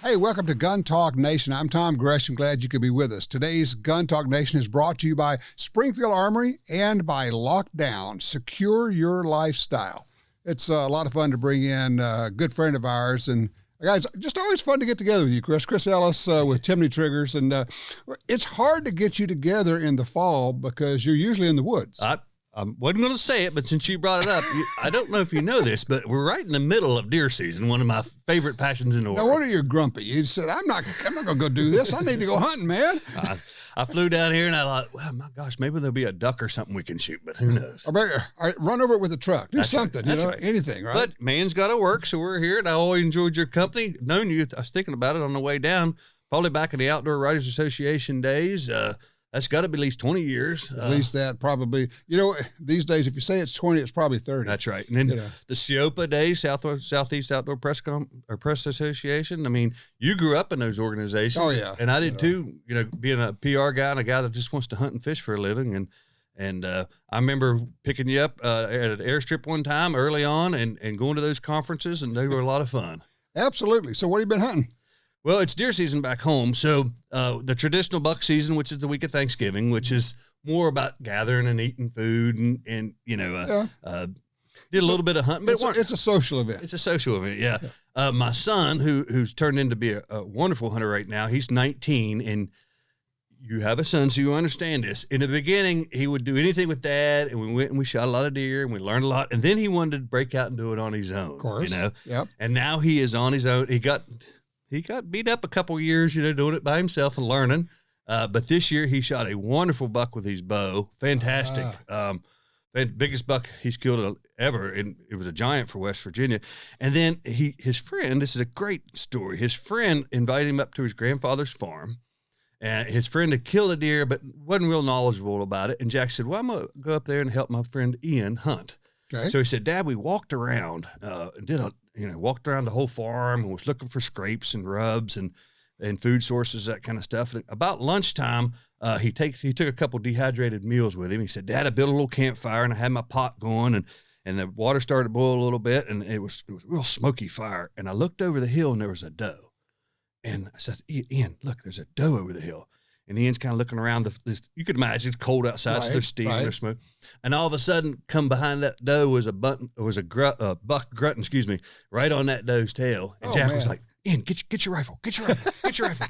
Hey, welcome to Gun Talk Nation. I'm Tom Gresham. Glad you could be with us. Today's Gun Talk Nation is brought to you by Springfield Armory and by Lockdown. Secure your lifestyle. It's a lot of fun to bring in a good friend of ours. And guys, just always fun to get together with you, Chris. Chris Ellis with Timney Triggers. And it's hard to get you together in the fall because you're usually in the woods. I wasn't going to say it, but since you brought it up, I don't know if you know this, but we're right in the middle of deer season, one of my favorite passions in the world. No wonder you're grumpy. You said, I'm not going to go do this. I need to go hunting, man. I flew down here and I thought, well, my gosh, maybe there'll be a duck or something we can shoot, but who knows? All right, run over it with a truck. Do something, right. Anything, right? But man's got to work, so we're here, and I always enjoyed your company. Known you, I was thinking about it on the way down, probably back in the Outdoor Writers Association days. That's got to be at least 20 years. At least that probably. These days, if you say it's 20, it's probably 30. That's right. And then the SEOPA days, Southeast Outdoor Press Association. I mean, you grew up in those organizations. Oh, yeah. And I did too, being a PR guy and a guy that just wants to hunt and fish for a living. And I remember picking you up at an airstrip one time early on and going to those conferences, and they were a lot of fun. Absolutely. So what have you been hunting? Well, it's deer season back home. So the traditional buck season, which is the week of Thanksgiving, which is more about gathering and eating food and did a little bit of hunting. But it's a social event. It's a social event, yeah. My son, who's turned into be a wonderful hunter right now, he's 19, and you have a son, so you understand this. In the beginning, he would do anything with Dad, and we went and we shot a lot of deer, and we learned a lot. And then he wanted to break out and do it on his own. Of course. Yep. And now he is on his own. He got beat up a couple of years, doing it by himself and learning. But this year he shot a wonderful buck with his bow. Fantastic. Biggest buck he's killed ever. And it was a giant for West Virginia. And then his friend, this is a great story. His friend invited him up to his grandfather's farm, and his friend had killed a deer, but wasn't real knowledgeable about it. And Jack said, well, I'm going to go up there and help my friend Ian hunt. Okay. So he said, Dad, we walked around, walked around the whole farm and was looking for scrapes and rubs and food sources, that kind of stuff. And about lunchtime, he took a couple dehydrated meals with him. He said, Dad, I built a little campfire and I had my pot going and the water started to boil a little bit and it was a real smoky fire. And I looked over the hill and there was a doe. And I said, Ian, look, there's a doe over the hill. And Ian's kind of looking around. You could imagine it's cold outside, so there's steam, there's smoke. And all of a sudden, come behind that doe was a buck grunting, right on that doe's tail. And Jack was like, Ian, get your rifle, get your rifle.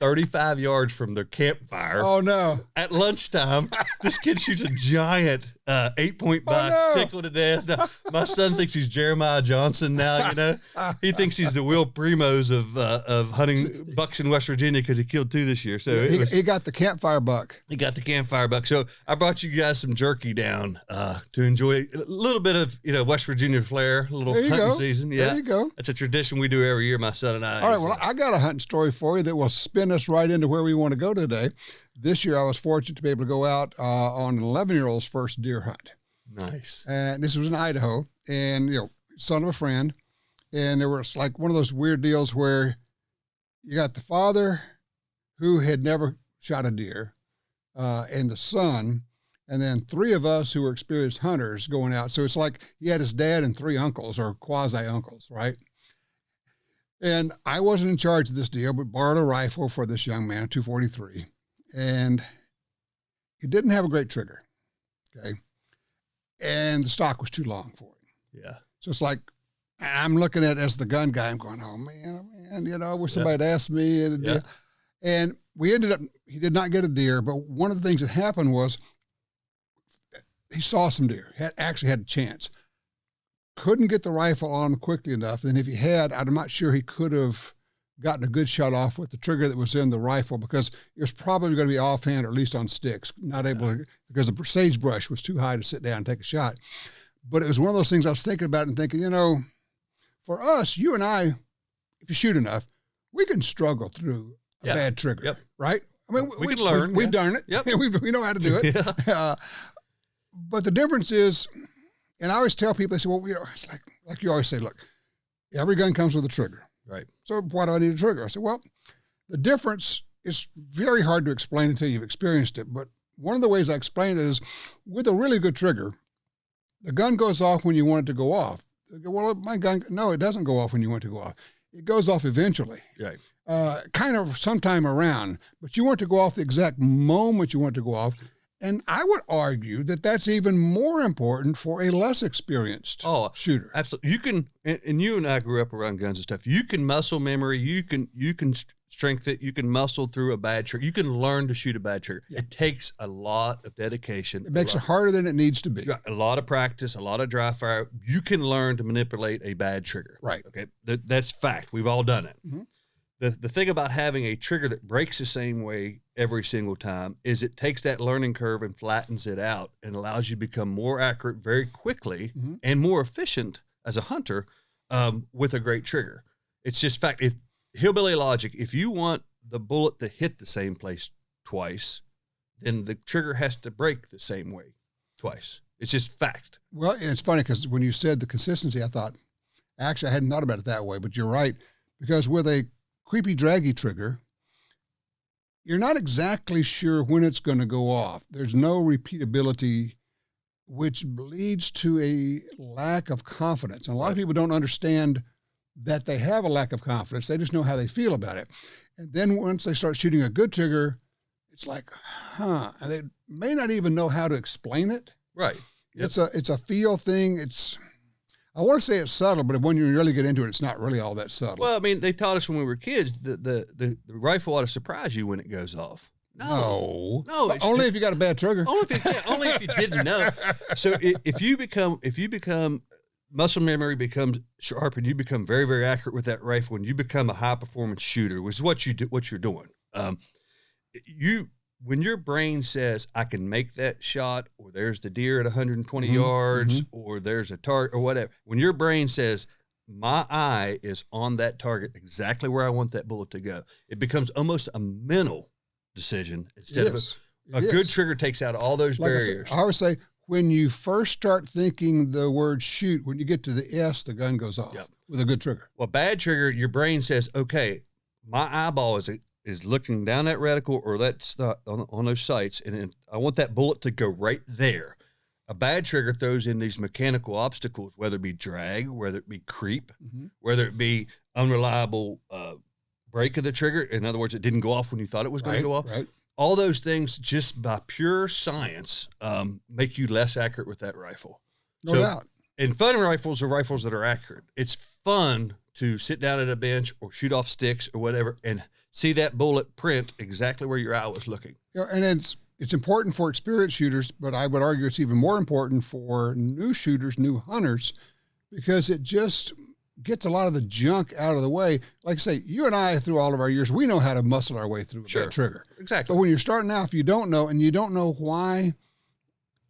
35 yards from their campfire. Oh, no. At lunchtime, this kid shoots a giant 8-point buck, tickled to death. My son thinks he's Jeremiah Johnson now, He thinks he's the Will Primos of hunting bucks in West Virginia because he killed 2 this year. So he got the campfire buck. He got the campfire buck. So I brought you guys some jerky down to enjoy a little bit of, West Virginia flair, a little hunting season. Yeah. There you go. It's a tradition we do every year, my son and I. All right, well, I got a hunting story for you that will spin us right into where we want to go today. This year, I was fortunate to be able to go out on an 11-year-old's first deer hunt. Nice. And this was in Idaho, and son of a friend, and there was like one of those weird deals where you got the father who had never shot a deer, and the son, and then 3 of us who were experienced hunters going out. So it's like he had his dad and 3 uncles or quasi uncles, right? And I wasn't in charge of this deal, but borrowed a rifle for this young man, a .243, and he didn't have a great trigger, okay? And the stock was too long for him. Yeah. So it's like, I'm looking at it as the gun guy, I'm going, oh man, I wish somebody had asked me. And we ended up, he did not get a deer, but one of the things that happened was he saw some deer, actually had a chance. Couldn't get the rifle on quickly enough. And if he had, I'm not sure he could have gotten a good shot off with the trigger that was in the rifle because it was probably going to be offhand or at least on sticks, not able to, because the sagebrush was too high to sit down and take a shot. But it was one of those things I was thinking about and thinking, for us, you and I, if you shoot enough, we can struggle through a bad trigger, right? I mean, we can learn. We've done it. Yep. We know how to do it. But the difference is, and I always tell people, they say, well, it's like you always say, look, every gun comes with a trigger. Right. So why do I need a trigger? I said, well, the difference is very hard to explain until you've experienced it. But one of the ways I explain it is with a really good trigger, the gun goes off when you want it to go off. Well, my gun, no, it doesn't go off when you want it to go off. it goes off eventually. Right. Kind of sometime around, but you want to go off the exact moment you want to go off. And I would argue that that's even more important for a less experienced shooter. Absolutely. You can, and you and I grew up around guns and stuff. You can muscle memory. You can strengthen it. You can muscle through a bad trigger. You can learn to shoot a bad trigger. Yeah. It takes a lot of dedication. It makes it harder than it needs to be. A lot of practice, a lot of dry fire. You can learn to manipulate a bad trigger. Right. Okay. That's fact. We've all done it. Mm-hmm. The thing about having a trigger that breaks the same way every single time is it takes that learning curve and flattens it out and allows you to become more accurate very quickly and more efficient as a hunter with a great trigger. It's just fact. If hillbilly logic, if you want the bullet to hit the same place twice, then the trigger has to break the same way twice. It's just fact. Well, it's funny because when you said the consistency, I thought, actually, I hadn't thought about it that way, but you're right. Because with a creepy, draggy trigger, you're not exactly sure when it's going to go off. There's no repeatability, which leads to a lack of confidence. And a lot of people don't understand that they have a lack of confidence. They just know how they feel about it. And then once they start shooting a good trigger, it's like, and they may not even know how to explain it. Right. Yep. It's a feel thing. I want to say it's subtle, but when you really get into it, it's not really all that subtle. Well, I mean, they taught us when we were kids the rifle ought to surprise you when it goes off. No. Only if you got a bad trigger. Only if you didn't know. So if you become muscle memory becomes sharp and you become very, very accurate with that rifle and you become a high performance shooter, which is what you're doing. When your brain says, I can make that shot, or there's the deer at 120 yards, or there's a target or whatever, when your brain says, my eye is on that target exactly where I want that bullet to go, it becomes almost a mental decision instead of a good trigger takes out all those barriers. I always say, when you first start thinking the word shoot, when you get to the S, the gun goes off with a good trigger. Well, bad trigger, your brain says, okay, my eyeball is looking down that reticle or that on those sights, and I want that bullet to go right there. A bad trigger throws in these mechanical obstacles, whether it be drag, whether it be creep, whether it be unreliable break of the trigger. In other words, it didn't go off when you thought it was going to go off. Right. All those things, just by pure science, make you less accurate with that rifle. No doubt. And fun rifles are rifles that are accurate. It's fun to sit down at a bench or shoot off sticks or whatever and see that bullet print exactly where your eye was looking. And it's important for experienced shooters, but I would argue it's even more important for new shooters, new hunters, because it just gets a lot of the junk out of the way. Like I say, you and I, through all of our years, we know how to muscle our way through that trigger. Exactly. But when you're starting out, if you don't know, and you don't know why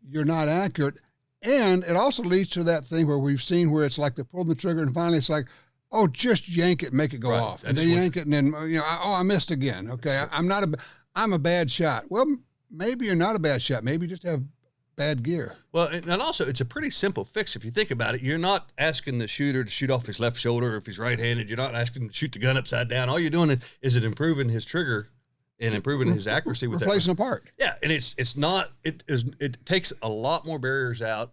you're not accurate, and it also leads to that thing where we've seen where it's like they're pulling the trigger and finally it's like, oh, just yank it, make it go off. And they yank it, and then, I missed again. Okay, I'm a bad shot. Well, maybe you're not a bad shot. Maybe you just have bad gear. Well, and also it's a pretty simple fix if you think about it. You're not asking the shooter to shoot off his left shoulder if he's right-handed. You're not asking him to shoot the gun upside down. All you're doing is improving his trigger and improving his accuracy with replacing a part. Yeah, and it takes a lot more barriers out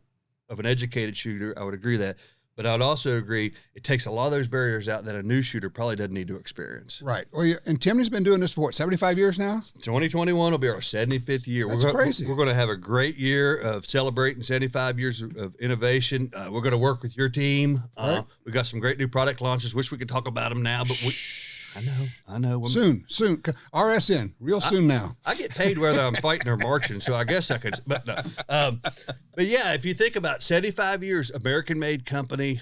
of an educated shooter. I would agree that. But I'd also agree it takes a lot of those barriers out that a new shooter probably doesn't need to experience. Right. Well, and Timney's been doing this for 75 years now? 2021 will be our 75th year. That's crazy. We're going to have a great year of celebrating 75 years of innovation. We're going to work with your team. Right. We've got some great new product launches. Wish we could talk about them now, but I know. Soon. RSN, soon now. I get paid whether I'm fighting or marching, so I guess I could. But no. But yeah, if you think about 75 years, American-made company.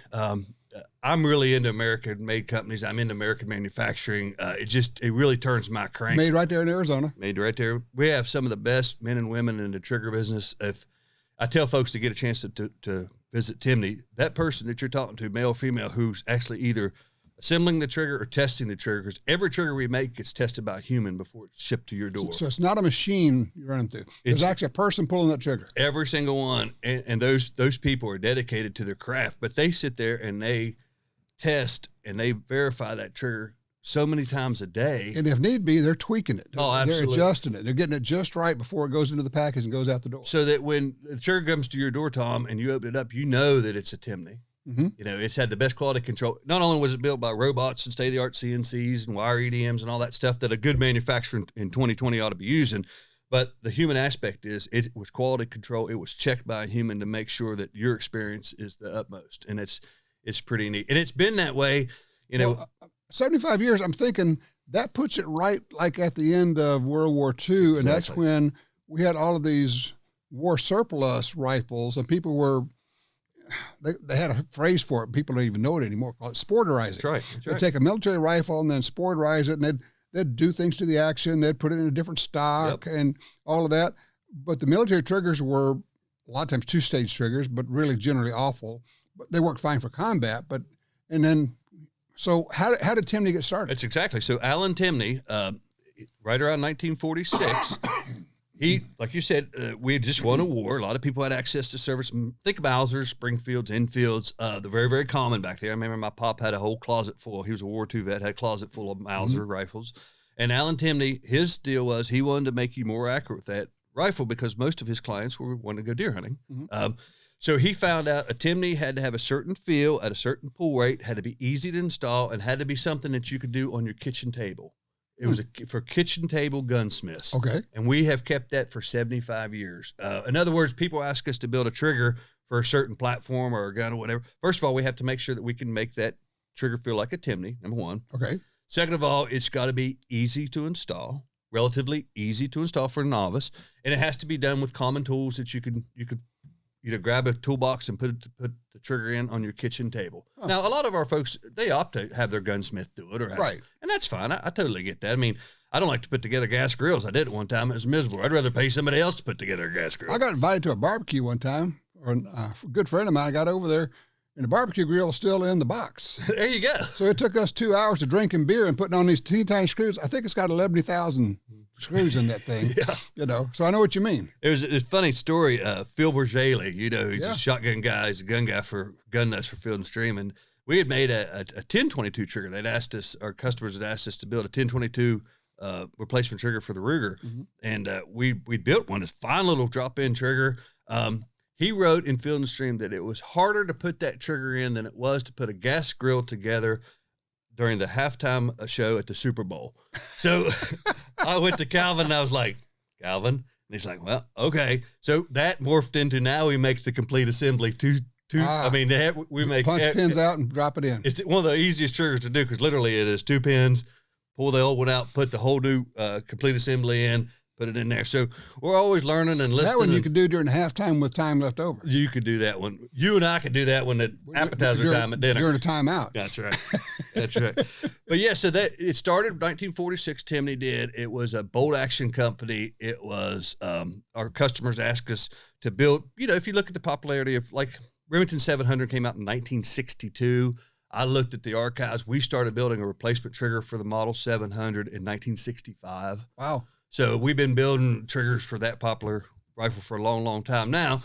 I'm really into American-made companies. I'm into American manufacturing. It really turns my crank. Made right there in Arizona. Made right there. We have some of the best men and women in the trigger business. If I tell folks to get a chance to visit Timney, that person that you're talking to, male or female, who's actually either assembling the trigger or testing the trigger, because every trigger we make gets tested by a human before it's shipped to your door. So it's not a machine you're running through. There's actually a person pulling that trigger. Every single one. And those people are dedicated to their craft, but they sit there and they test and they verify that trigger so many times a day. And if need be, they're tweaking it. Absolutely. They're adjusting it. They're getting it just right before it goes into the package and goes out the door. So that when the trigger comes to your door, Tom, and you open it up, you know that it's a Timney. Mm-hmm. You know, it's had the best quality control. Not only was it built by robots and state-of-the-art CNCs and wire EDMs and all that stuff that a good manufacturer in 2020 ought to be using, but the human aspect is it was quality control. It was checked by a human to make sure that your experience is the utmost, and it's pretty neat. And it's been that way, you know. Well, 75 years, I'm thinking that puts it right like at the end of World War II, and that's when we had all of these war surplus rifles, and people were, they had a phrase for it. People don't even know it anymore. Called it sporterizing. That's right. They'd take a military rifle and then sporterize it, and they'd do things to the action. They'd put it in a different stock and all of that. But the military triggers were a lot of times 2-stage triggers, but really generally awful. But they worked fine for combat. So how did Timney get started? That's exactly. So Alan Timney, right around 1946. He, like you said, we had just won a war. A lot of people had access to service. Think of Mausers, Springfields, Enfields. They're very, very common back there. I remember my pop had a whole closet full. He was a World War II vet, had a closet full of Mauser rifles. And Alan Timney, his deal was he wanted to make you more accurate with that rifle because most of his clients were wanting to go deer hunting. So he found out a Timney had to have a certain feel at a certain pull rate, had to be easy to install, and had to be something that you could do on your kitchen table. It was for kitchen table gunsmiths. Okay. And we have kept that for 75 years. In other words, people ask us to build a trigger for a certain platform or a gun or whatever. First of all, we have to make sure that we can make that trigger feel like a Timney, number one. Okay. Second of all, it's got to be easy to install, relatively easy to install for a novice. And it has to be done with common tools that you could grab a toolbox and put the trigger in on your kitchen table. Huh. Now, a lot of our folks, they opt to have their gunsmith do it, and that's fine. I totally get that. I mean, I don't like to put together gas grills. I did it one time. It was miserable. I'd rather pay somebody else to put together a gas grill. I got invited to a barbecue one time, or a good friend of mine. I got over there, and the barbecue grill was still in the box. There you go. So it took us 2 hours to drinking beer and putting on these teeny tiny screws. I think it's got 11,000 screws in that thing. So I know what you mean. It was a funny story. Phil Bergeli, he's a shotgun guy. He's a gun guy for gun nuts for Field and Stream. And we had made a 1022 trigger. They'd asked us, our customers had asked us to build a 1022 replacement trigger for the Ruger. And we built one, this fine little drop-in trigger. He wrote in Field and Stream that it was harder to put that trigger in than it was to put a gas grill together during the halftime show at the Super Bowl. So I went to Calvin and I was like, Calvin? And he's like, well, okay. So that morphed into now we make the complete assembly. I mean, we make punch pins out and drop it in. It's one of the easiest triggers to do because literally it is 2 pins, pull the old one out, put the whole new complete assembly in, put it in there. So we're always learning and listening. That one you could do during halftime with time left over. You could do that one. You and I could do that one at appetizer time at dinner. During a timeout. That's right. That's right. But yeah, so that it started 1946. Timney did. It was a bolt action company. It was our customers asked us to build. If you look at the popularity of like Remington 700 came out in 1962. I looked at the archives. We started building a replacement trigger for the Model 700 in 1965. Wow. So we've been building triggers for that popular rifle for a long, long time. Now,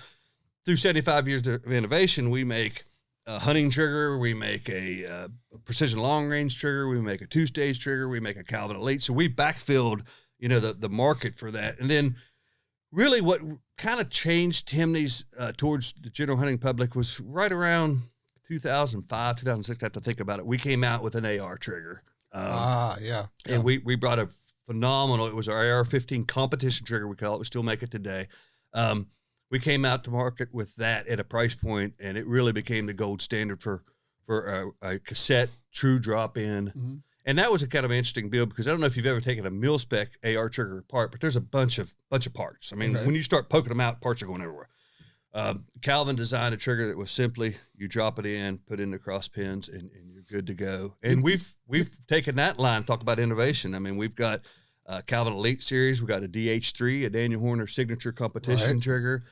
through 75 years of innovation, we make a hunting trigger, we make a precision long-range trigger, we make a 2-stage trigger, we make a Calvin Elite. So we backfilled, the market for that. And then really what kind of changed Timney's towards the general hunting public was right around 2005, 2006, I have to think about it. We came out with an AR trigger. And we brought a phenomenal. It was our AR-15 competition trigger, we call it. We still make it today. We came out to market with that at a price point, and it really became the gold standard for a cassette true drop-in. And that was a kind of interesting build because I don't know if you've ever taken a mil-spec AR trigger apart, but there's a bunch of parts. I mean, when you start poking them out, parts are going everywhere. Calvin designed a trigger that was simply you drop it in, put in the cross pins, and you're good to go. And we've taken that line, talk about innovation. I mean, we've got Calvin Elite series. We got a DH3, a Daniel Horner signature competition trigger.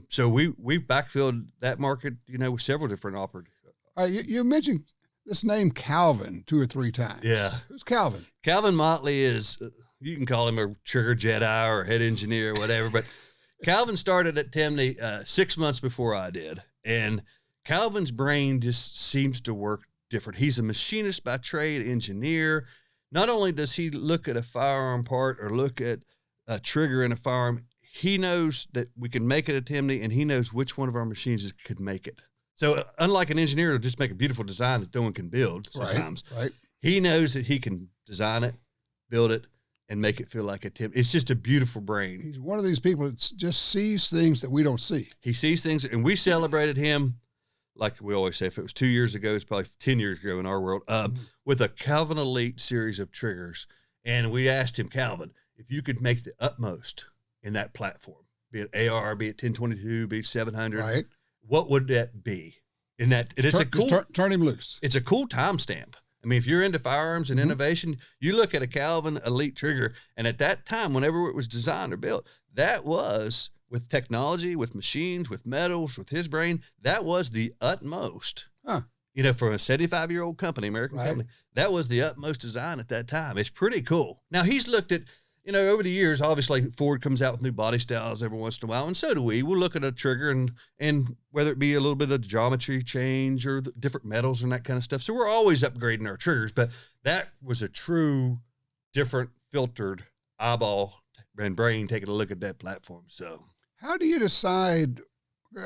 So we've backfilled that market, with several different operators. All right, you mentioned this name Calvin 2 or 3 times. Yeah. Who's Calvin? Calvin Motley is, you can call him a trigger Jedi or head engineer or whatever, but Calvin started at Timney 6 months before I did. And Calvin's brain just seems to work different. He's a machinist by trade, engineer. Not only does he look at a firearm part or look at a trigger in a firearm, he knows that we can make it at Timney, and he knows which one of our machines could make it. So unlike an engineer who'll just make a beautiful design that no one can build sometimes, right. He knows that he can design it, build it, and make it feel like a Tim. It's just a beautiful brain. He's one of these people that just sees things that we don't see. He sees things, and we celebrated him, like we always say, if it was 2 years ago, it's probably 10 years ago in our world, with a Calvin Elite series of triggers. And we asked him, Calvin, if you could make the utmost in that platform, be it AR, be it 1022, be it 700, right. What would that be? And it's a cool, turn him loose. It's a cool timestamp. I mean, if you're into firearms and innovation, you look at a Calvin Elite trigger, and at that time, whenever it was designed or built, that was, with technology, with machines, with metals, with his brain, that was the utmost. Huh. You know, for a 75-year-old company, American company, that was the utmost design at that time. It's pretty cool. Now, he's looked at, you know, over the years, obviously, Ford comes out with new body styles every once in a while, and so do we. We'll look at a trigger and whether it be a little bit of geometry change or the different metals and that kind of stuff. So we're always upgrading our triggers, but that was a true, different, filtered eyeball and brain taking a look at that platform. So how do you decide?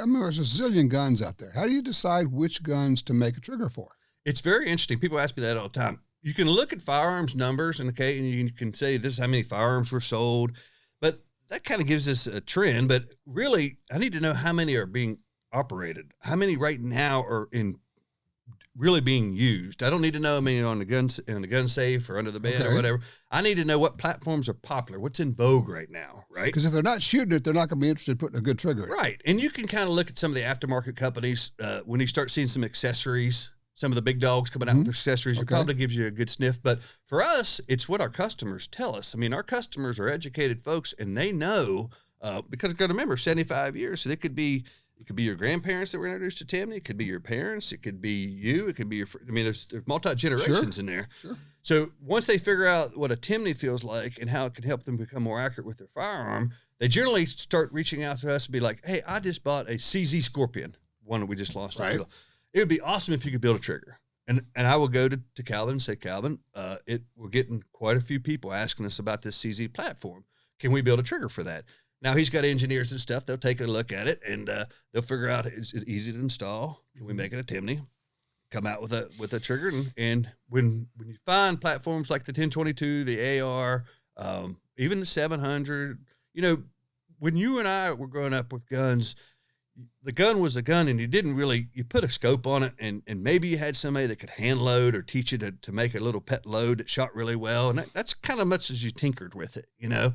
I mean, there's a zillion guns out there. How do you decide which guns to make a trigger for? It's very interesting. People ask me that all the time. You can look at firearms numbers and you can say this is how many firearms were sold, but that kind of gives us a trend. But really, I need to know how many are being operated, how many right now are really being used. I don't need to know how many on the gun safe or under the bed or whatever. I need to know what platforms are popular, what's in vogue right now, right? Because if they're not shooting it, they're not going to be interested in putting a good trigger in. Right, and you can kind of look at some of the aftermarket companies when you start seeing some accessories. Some of the big dogs coming out with accessories, it probably gives you a good sniff. But for us, it's what our customers tell us. I mean, our customers are educated folks, and they know because you've got to remember, 75 years. So it could be your grandparents that were introduced to Timney. It could be your parents. It could be you. It could be your. I mean, there's multi-generations in there. Sure. So once they figure out what a Timney feels like and how it can help them become more accurate with their firearm, they generally start reaching out to us and be like, "Hey, I just bought a CZ Scorpion, one that we just launched." Right. It would be awesome if you could build a trigger. And I will go to Calvin and say, Calvin, we're getting quite a few people asking us about this CZ platform. Can we build a trigger for that? Now, he's got engineers and stuff. They'll take a look at it, and they'll figure out, is it easy to install? Can we make it a Timney? Come out with a trigger. And when you find platforms like the 1022, the AR, even the 700, you know, when you and I were growing up with guns, the gun was a gun, and you put a scope on it, and maybe you had somebody that could hand load or teach you to make a little pet load that shot really well. And that's kind of much as you tinkered with it, you know.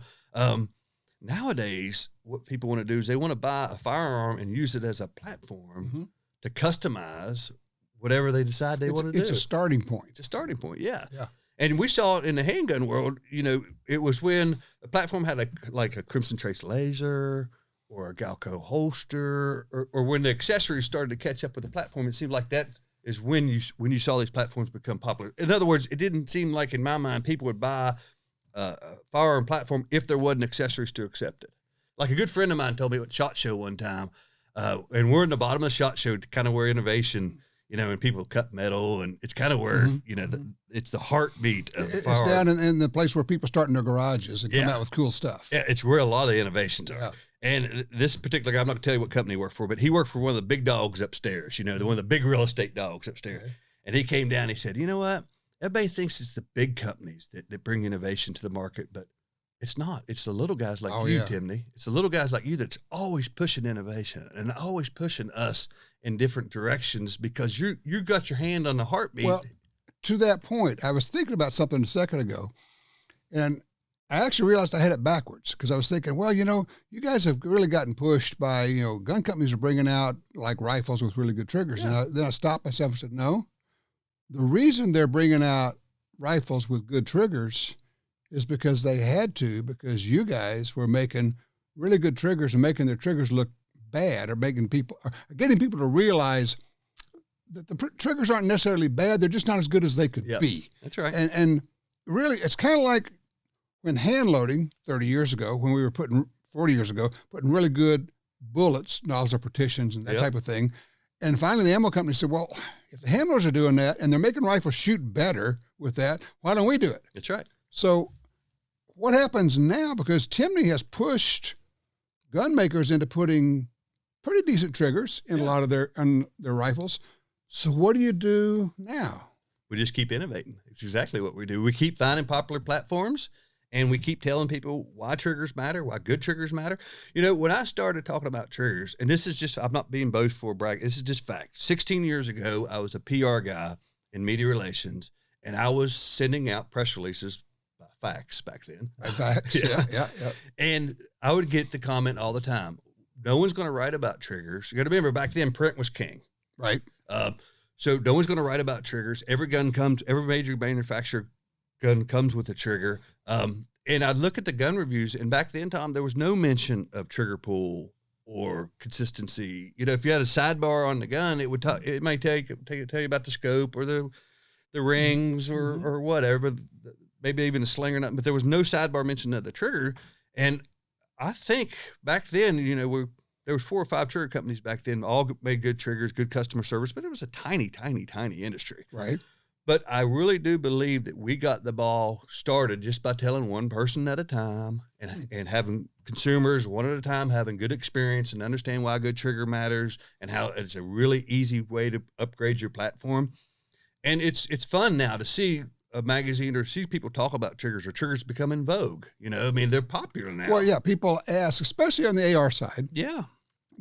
Nowadays, what people want to do is they want to buy a firearm and use it as a platform to customize whatever they decide they want to do. It's a starting point. It's a starting point, yeah. Yeah. And we saw it in the handgun world. You know, it was when the platform had a Crimson Trace laser or a Galco holster, or when the accessories started to catch up with the platform. It seemed like that is when you saw these platforms become popular. In other words, it didn't seem like, in my mind, people would buy a firearm platform if there wasn't accessories to accept it. Like a good friend of mine told me at SHOT Show one time, and we're in the bottom of the SHOT Show, kind of where innovation, you know, and people cut metal, and it's kind of where, you know, it's the heartbeat of the firearm. It's down in the place where people start in their garages and come out with cool stuff. Yeah, it's where a lot of the innovations are. Yeah. And this particular guy, I'm not going to tell you what company he worked for, but he worked for one of the big dogs upstairs, you know, one of the big real estate dogs upstairs. Okay. And he came down and he said, you know what? Everybody thinks it's the big companies that bring innovation to the market, but it's not. It's the little guys like you, Timney. It's the little guys like you that's always pushing innovation and always pushing us in different directions because you got your hand on the heartbeat. Well, to that point, I was thinking about something a second ago, and I actually realized I had it backwards because I was thinking, well, you know, you guys have really gotten pushed by, you know, gun companies are bringing out like rifles with really good triggers. Yeah. And then I stopped myself and said, no, the reason they're bringing out rifles with good triggers is because they had to, because you guys were making really good triggers and making their triggers look bad, or getting people to realize that the triggers aren't necessarily bad. They're just not as good as they could be. That's right. And really, it's kind of like when hand loading 30 years ago, when we were 40 years ago, putting really good bullets, nozzles or partitions and that type of thing. And finally the ammo company said, well, if the hand loaders are doing that and they're making rifles shoot better with that, why don't we do it? That's right. So what happens now, because Timney has pushed gun makers into putting pretty decent triggers in a lot of their rifles. So what do you do now? We just keep innovating. It's exactly what we do. We keep finding popular platforms, and we keep telling people why triggers matter, why good triggers matter. You know, when I started talking about triggers, and this is just, I'm not being boastful or bragging, this is just fact. 16 years ago, I was a PR guy in media relations, and I was sending out press releases by fax back then. By fax, yeah. And I would get the comment all the time, no one's going to write about triggers. You got to remember, back then, print was king. Right. So no one's going to write about triggers. Every major manufacturer gun comes with a trigger. And I'd look at the gun reviews, and back then, Tom, there was no mention of trigger pull or consistency. You know, if you had a sidebar on the gun, it might tell you about the scope or the rings or whatever, maybe even the sling or nothing. But there was no sidebar mention of the trigger. And I think back then, you know, there was 4 or 5 trigger companies back then, all made good triggers, good customer service, but it was a tiny, tiny, tiny industry. Right. But I really do believe that we got the ball started just by telling one person at a time and having consumers one at a time, having good experience and understand why good trigger matters and how it's a really easy way to upgrade your platform. And it's fun now to see a magazine or see people talk about triggers, or triggers become in vogue. You know, I mean, they're popular now. Well, yeah, people ask, especially on the AR side. Yeah.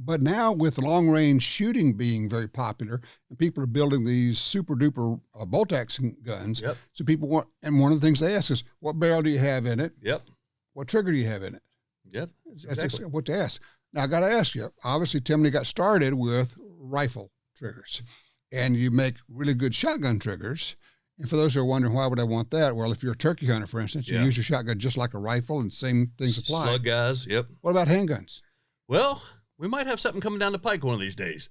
But now with long range shooting being very popular, and people are building these super duper bolt action guns. Yep. So people want, and one of the things they ask is, what barrel do you have in it? Yep. What trigger do you have in it? Yep. That's exactly what to ask. Now I got to ask you, obviously Timney got started with rifle triggers, and you make really good shotgun triggers. And for those who are wondering, why would I want that? Well, if you're a turkey hunter, for instance, you use your shotgun just like a rifle, and same things apply. Slug guys. Yep. What about handguns? Well, we might have something coming down the pike one of these days.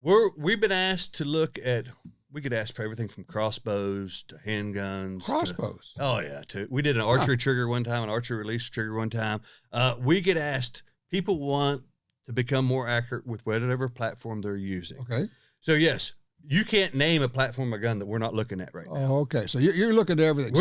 We've been asked to look at, we could ask for everything from crossbows to handguns. Crossbows. We did an archery trigger one time, an archery release trigger one time. We get asked, people want to become more accurate with whatever platform they're using. Okay. So yes, you can't name a platform or gun that we're not looking at right now. Oh, okay. So you're looking at everything.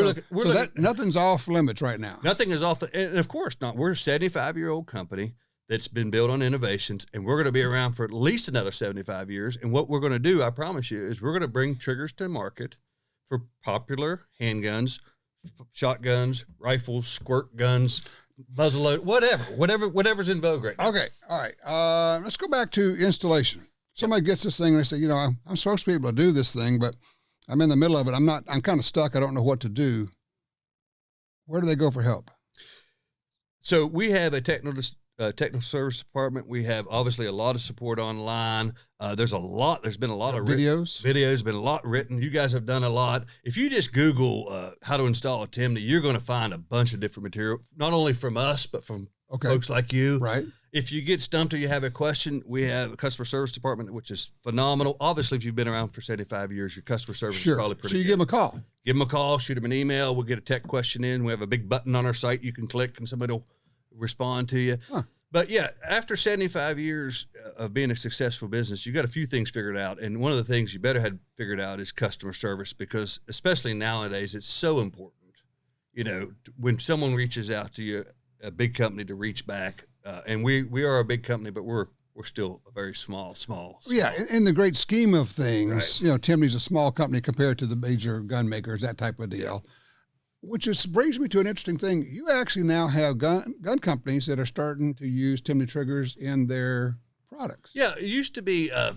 Nothing's off limits right now. Nothing is off. And of course not. We're a 75-year-old company that's been built on innovations, and we're going to be around for at least another 75 years. And what we're going to do, I promise you, is we're going to bring triggers to market for popular handguns, shotguns, rifles, squirt guns, muzzleloader, whatever's in vogue right now. Okay. All right. Let's go back to installation. Somebody gets this thing and they say, you know, I'm supposed to be able to do this thing, but I'm in the middle of it. I'm kind of stuck. I don't know what to do. Where do they go for help? So we have a technical service department. We have obviously a lot of support online. There's been a lot of videos, been a lot written. You guys have done a lot. If you just Google how to install a Timney, you're going to find a bunch of different material, not only from us, but from folks like you. Right. If you get stumped or you have a question, we have a customer service department, which is phenomenal. Obviously, if you've been around for 75 years, your customer service is probably pretty good. So you give them a call. Give them a call, shoot them an email. We'll get a tech question in. We have a big button on our site you can click, and somebody will respond to you. Huh. But yeah, after 75 years of being a successful business, you got a few things figured out. And one of the things you better had figured out is customer service, because especially nowadays, it's so important. You know, when someone reaches out to you, a big company, to reach back. And we are a big company, but we're still a very small. Yeah, in the great scheme of things, right. You know, Timney's a small company compared to the major gun makers, that type of deal. Which brings me to an interesting thing. You actually now have gun companies that are starting to use Timney triggers in their products. Yeah, it used to be our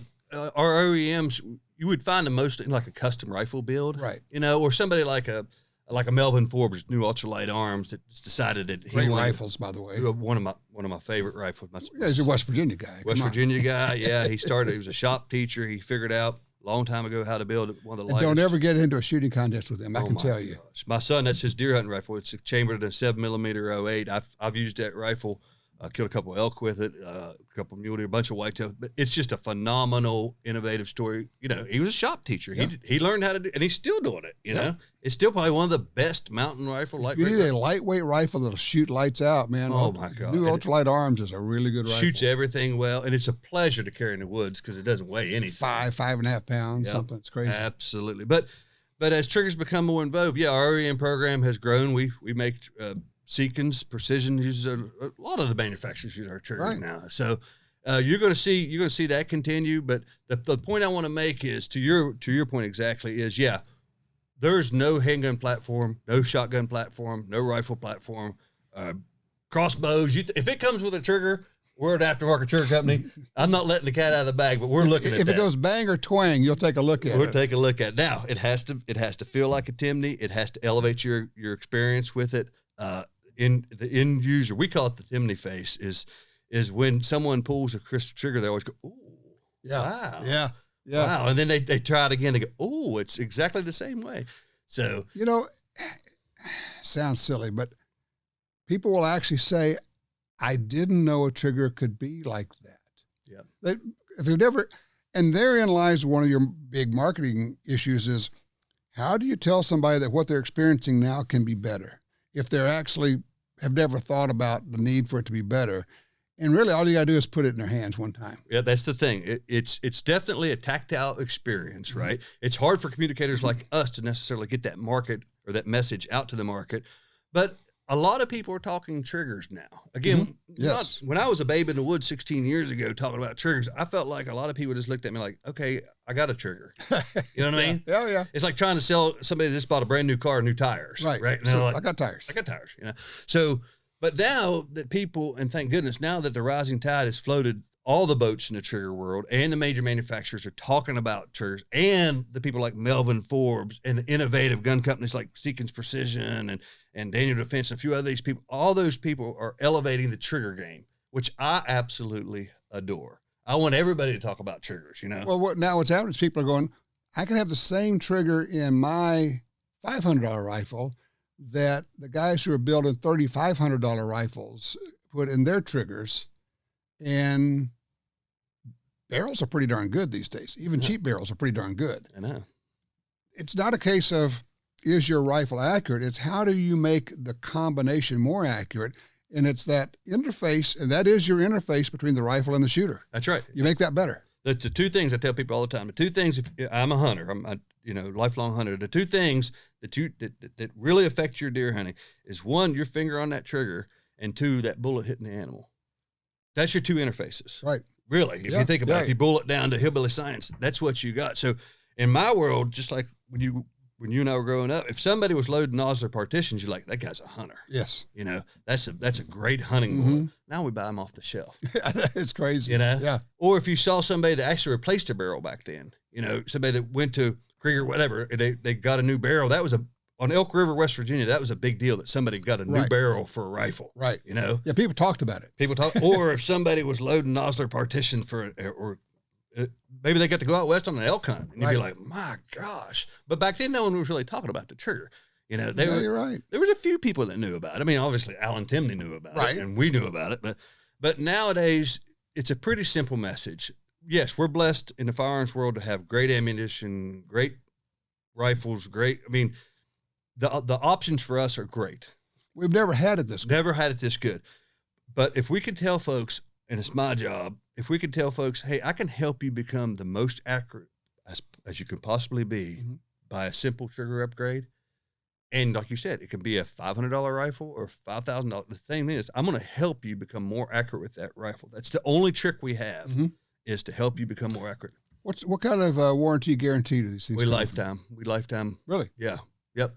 OEMs. You would find them mostly in like a custom rifle build, right? You know, or somebody like a Melvin Forbes, new ultralight arms, that decided that he great wanted, rifles, by the way. One of my favorite rifles. He's a West Virginia guy. West Virginia guy. Yeah, he was a shop teacher. He figured out a long time ago how to build one of the lightest. Don't ever get into a shooting contest with him. I can tell you. Gosh. My son, that's his deer hunting rifle. It's chambered in a 7mm 08. I've used that rifle. Killed a couple of elk with it, a couple of mule deer, a bunch of whitetail. But it's just a phenomenal, innovative story. You know, he was a shop teacher. Yeah. He learned how to do, and he's still doing it. You know, it's still probably one of the best mountain rifle. You need a lightweight rifle that'll shoot lights out, man. Oh my God! New ultralight arms is a really good rifle. Shoots everything well, and it's a pleasure to carry in the woods because it doesn't weigh anything. 5.5 pounds, something. It's crazy. Absolutely, but as triggers become more in vogue, our OEM program has grown. We make Seekins, Precision uses a lot of the manufacturers use our trigger now. So, you're going to see that continue. But the point I want to make is to your point exactly is, yeah, there's no handgun platform, no shotgun platform, no rifle platform, crossbows. If it comes with a trigger, we're an aftermarket trigger company. I'm not letting the cat out of the bag, but we're looking at that. If it goes bang or twang, you'll take a look at it. We'll take a look at it. Now, it has to feel like a Timney. It has to elevate your experience with it. In the end user, we call it the Timney face, is when someone pulls a crisp trigger, they always go, ooh, yeah, wow. Yeah. Yeah. Wow. And then they try it again. They go, oh, it's exactly the same way. So, sounds silly, but people will actually say, I didn't know a trigger could be like that. Yeah. If you've never, and therein lies one of your big marketing issues is, how do you tell somebody that what they're experiencing now can be better if they're actually have never thought about the need for it to be better? And really all you got to do is put it in their hands one time. Yeah, that's the thing. It's definitely a tactile experience, right? It's hard for communicators like us to necessarily get that market or that message out to the market. But a lot of people are talking triggers now. Again, yes. When I was a babe in the woods 16 years ago talking about triggers, I felt like a lot of people just looked at me like, okay, I got a trigger. You know what I mean? Yeah, yeah. It's like trying to sell somebody that just bought a brand new car, new tires. Right. Right. So Like, I got tires. So, but now that people, and thank goodness, now that the rising tide has floated all the boats in the trigger world, and the major manufacturers are talking about triggers, and the people like Melvin Forbes and the innovative gun companies like Seekins Precision and Daniel Defense and a few other these people, all those people are elevating the trigger game, which I absolutely adore. I want everybody to talk about triggers, Well, what's happening is people are going, I can have the same trigger in my $500 rifle that the guys who are building $3,500 rifles put in their triggers, and barrels are pretty darn good these days. Even cheap barrels are pretty darn good. I know. It's not a case of, is your rifle accurate? It's how do you make the combination more accurate? And it's that interface, and that is your interface between the rifle and the shooter. That's right. You make that better. The two things I tell people all the time. The two things, if I'm a hunter, I'm a lifelong hunter. The two things that really affect your deer hunting is, one, your finger on that trigger, and two, that bullet hitting the animal. That's your two interfaces. Right. Really, if you think about it, if you boil it down to hillbilly science, that's what you got. So in my world, just like when you and I were growing up, if somebody was loading Nosler partitions, you're like, that guy's a hunter. Yes. That's a great hunting bullet. Now we buy them off the shelf. It's crazy. Yeah. Or if you saw somebody that actually replaced a barrel back then, somebody that went to Krieger, whatever, they got a new barrel. That was on Elk River, West Virginia, that was a big deal that somebody got a new barrel for a rifle. Right. Yeah, people talked about it. Or if somebody was loading Nosler partition or maybe they got to go out west on an elk hunt, and you'd be like, my gosh. But back then, no one was really talking about the trigger. You're right. There was a few people that knew about it. I mean, obviously, Alan Timney knew about it, and we knew about it. But nowadays, it's a pretty simple message. Yes, we're blessed in the firearms world to have great ammunition, great rifles, the options for us are great. We've never had it this good. Never had it this good. But if we could tell folks, and it's my job, if we could tell folks, hey, I can help you become the most accurate as you could possibly be by a simple trigger upgrade. And like you said, it can be a $500 rifle or $5,000. The thing is, I'm going to help you become more accurate with that rifle. That's the only trick we have is to help you become more accurate. What kind of warranty guarantee do these things? We lifetime. Really? Yeah. Yep.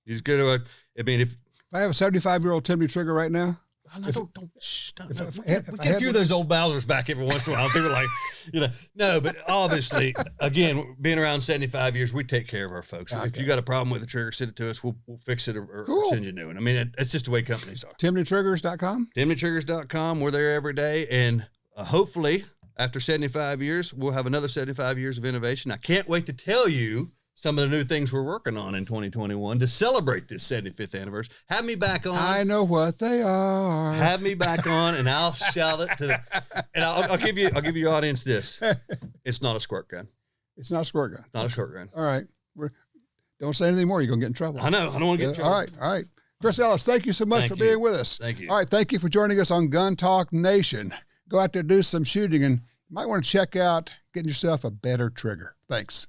You just go to if I have a 75-year-old Timney trigger right now. We get a few of those old Bowsers back every once in a while. People are like, no, but obviously, again, being around 75 years, we take care of our folks. Okay. If you got a problem with the trigger, send it to us. We'll fix it or send you a new one. I mean, it's just the way companies are. TimneyTriggers.com? TimneyTriggers.com. We're there every day. And hopefully, after 75 years, we'll have another 75 years of innovation. I can't wait to tell you some of the new things we're working on in 2021 to celebrate this 75th anniversary. Have me back on. I know what they are. Have me back on, and I'll shout it to and I'll give your audience this. It's not a squirt gun. It's not a squirt gun. Not a squirt gun. All right. Don't say anything more. You're going to get in trouble. I know. I don't want to get in trouble. All right. Chris Ellis, thank you so much for being with us. Thank you. All right. Thank you for joining us on Gun Talk Nation. Go out there, do some shooting, and you might want to check out getting yourself a better trigger. Thanks.